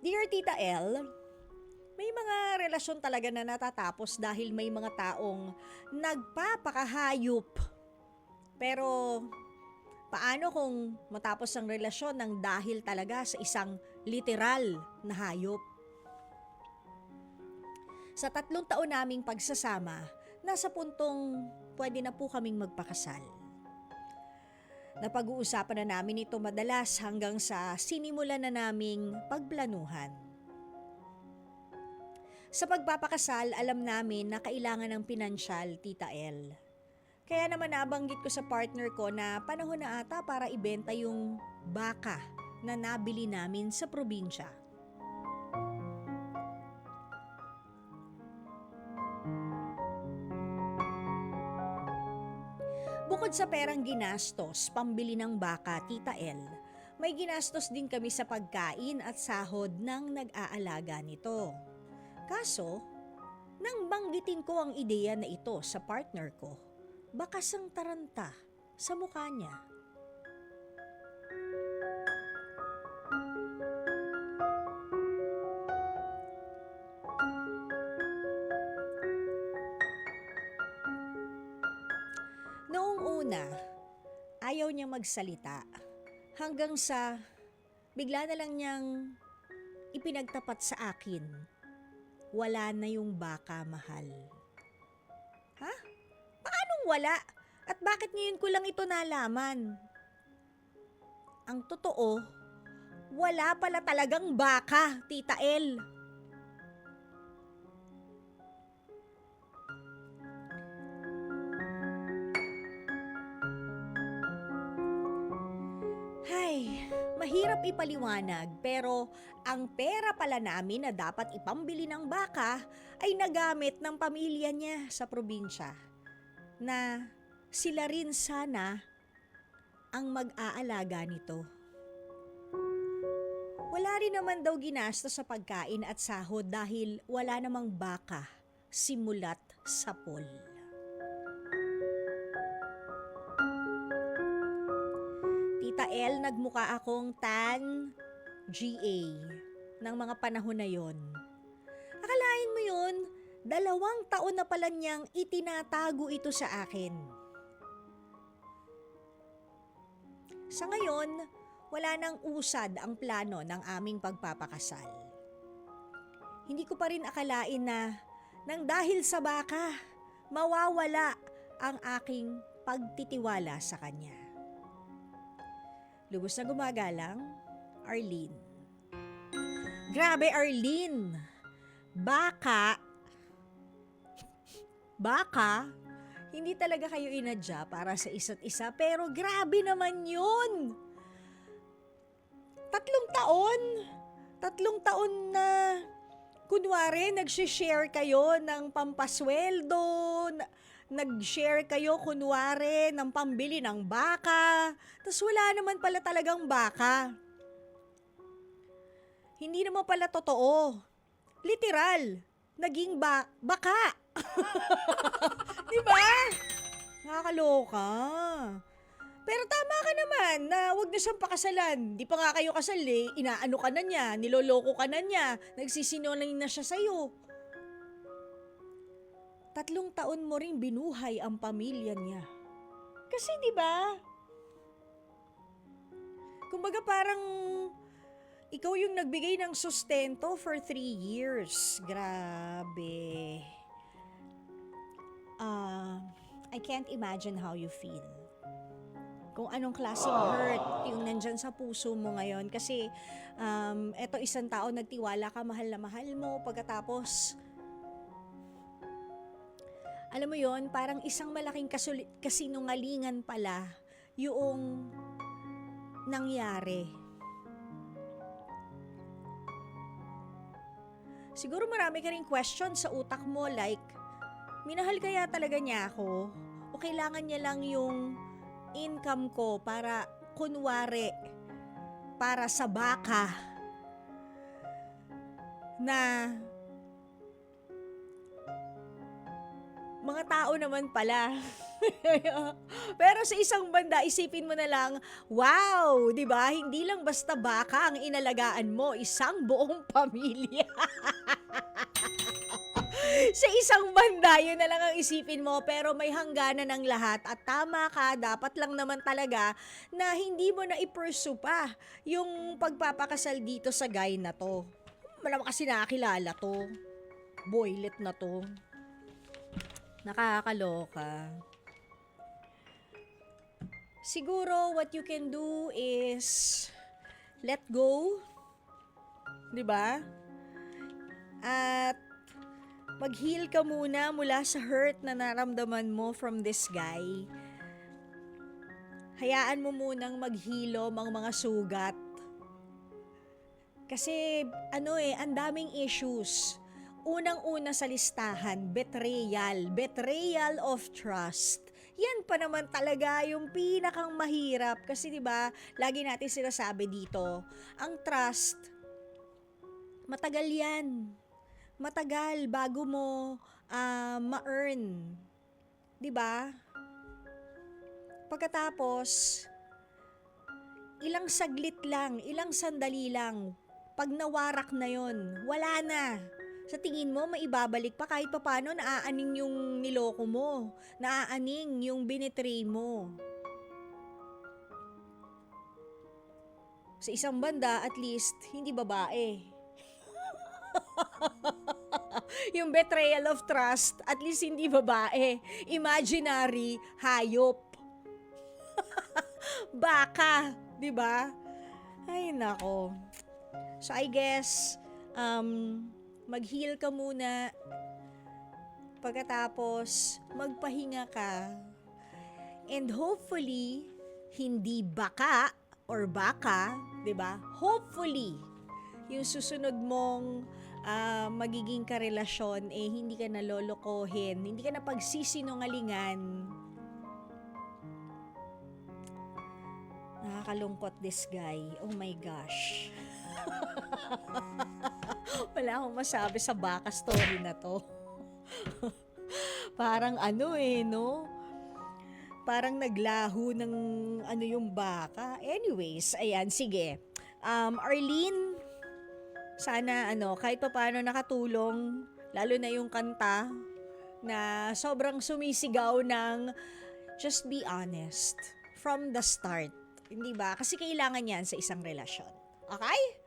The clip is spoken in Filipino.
Dear Tita L, may mga relasyon talaga na natatapos dahil may mga taong nagpapakahayop. Pero paano kung matapos ang relasyon ng dahil talaga sa isang literal na hayop? Sa 3 taon naming pagsasama, nasa puntong pwede na po kaming magpakasal. Napag-uusapan na namin ito madalas hanggang sa sinimulan na naming pagplanuhan. Sa pagpapakasal, alam namin na kailangan ng pinansyal, Tita L. Kaya naman nabanggit ko sa partner ko na panahon na ata para ibenta yung baka na nabili namin sa probinsya. Bukod sa perang ginastos, pambili ng baka, Tita L, may ginastos din kami sa pagkain at sahod ng nag-aalaga nito. Kaso, nang banggitin ko ang ideya na ito sa partner ko, bakas ang taranta sa mukha niya. Noong una, ayaw niyang magsalita hanggang sa bigla na lang niyang ipinagtapat sa akin, wala na yung baka, mahal. Ha? Paanong wala? At bakit ngayon ko lang ito nalaman? Ang totoo, wala pala talagang baka, Tita L. Hay, mahirap ipaliwanag pero ang pera pala namin na dapat ipambili ng baka ay nagamit ng pamilya niya sa probinsya na sila rin sana ang mag-aalaga nito. Wala rin naman daw ginastos sa pagkain at sahod dahil wala namang baka simulat sa pool. Tita L, nagmukha akong tan GA ng mga panahon na yon. Akalain mo yun, 2 taon na pala niyang itinatago ito sa akin. Sa ngayon, wala nang usad ang plano ng aming pagpapakasal. Hindi ko pa rin akalain na nang dahil sa baka, mawawala ang aking pagtitiwala sa kanya. Lubos na gumagalang, Arlene. Grabe, Arlene! Baka, hindi talaga kayo inadya para sa isa't isa, pero grabe naman yun! 3 taon! 3 taon na, kunwari, nag-share kayo ng pampasweldo, nag-share kayo, kunwari, ng pambili ng baka, tas wala naman pala talagang baka. Hindi naman pala totoo. Literal, naging baka. Di ba? Nakakaloka. Pero tama ka naman na wag na siyang pakasalan. Di pa nga kayo kasal eh. Inaano ka na niya, niloloko ka na niya, nagsisinungaling na siya sa'yo. 3 taon mo ring binuhay ang pamilya niya. Kasi di ba? Kumbaga parang ikaw yung nagbigay ng sustento for 3 years. Grabe. I can't imagine how you feel. Kung anong klaseng hurt yung nandyan sa puso mo ngayon. Kasi eto 1 taon nagtiwala ka, mahal na mahal mo. Pagkatapos, alam mo yon, parang isang malaking kasinungalingan pala yung nangyari. Siguro marami ka ring question sa utak mo like, minahal kaya talaga niya ako? O kailangan niya lang yung income ko para kunwari, para sa baka na mga tao naman pala. Pero sa isang banda, isipin mo na lang, wow, 'di ba? Hindi lang basta baka ang inalagaan mo, isang buong pamilya. Sa isang banda, yun na lang ang isipin mo, pero may hangganan ng lahat. At tama ka, dapat lang naman talaga na hindi mo na i-pursue pa yung pagpapakasal dito sa guy na to. Malamang kasi nakakilala to. Boylet na to. Nakakaloka. Siguro what you can do is let go, 'di ba? At mag-heal ka muna mula sa hurt na naramdaman mo from this guy. Hayaan mo munang maghilom ang mga sugat. Kasi ang daming issues. Unang-una sa listahan, betrayal. Betrayal of trust. Yan pa naman talaga yung pinakang mahirap. Kasi 'di ba, lagi natin sinasabi dito, ang trust, matagal yan. Matagal bago mo ma-earn. 'Di ba? Pagkatapos, ilang saglit lang, ilang sandali lang, pag nawarak na yon, wala na. Sa tingin mo, maibabalik pa kahit papano, naaaning yung niloko mo, naaaning yung binitray mo. Sa isang banda, at least, hindi babae. Yung betrayal of trust, at least hindi babae. Imaginary, hayop. Baka, 'di ba? Ay nako. So I guess mag-heal ka muna. Pagkatapos magpahinga ka. And hopefully hindi baka or baka, 'di ba? Hopefully yung susunod mong magiging karelasyon hindi ka nalolokohin, hindi ka na pagsisinungalingan. Nakakalungkot this guy. Oh my gosh. Wala akong masabi sa baka story na to. Parang no? Parang naglaho ng yung baka. Anyways, ayan, sige. Arlene, sana kahit pa paano nakatulong, lalo na yung kanta na sobrang sumisigaw ng just be honest from the start. Hindi ba? Kasi kailangan yan sa isang relasyon. Okay?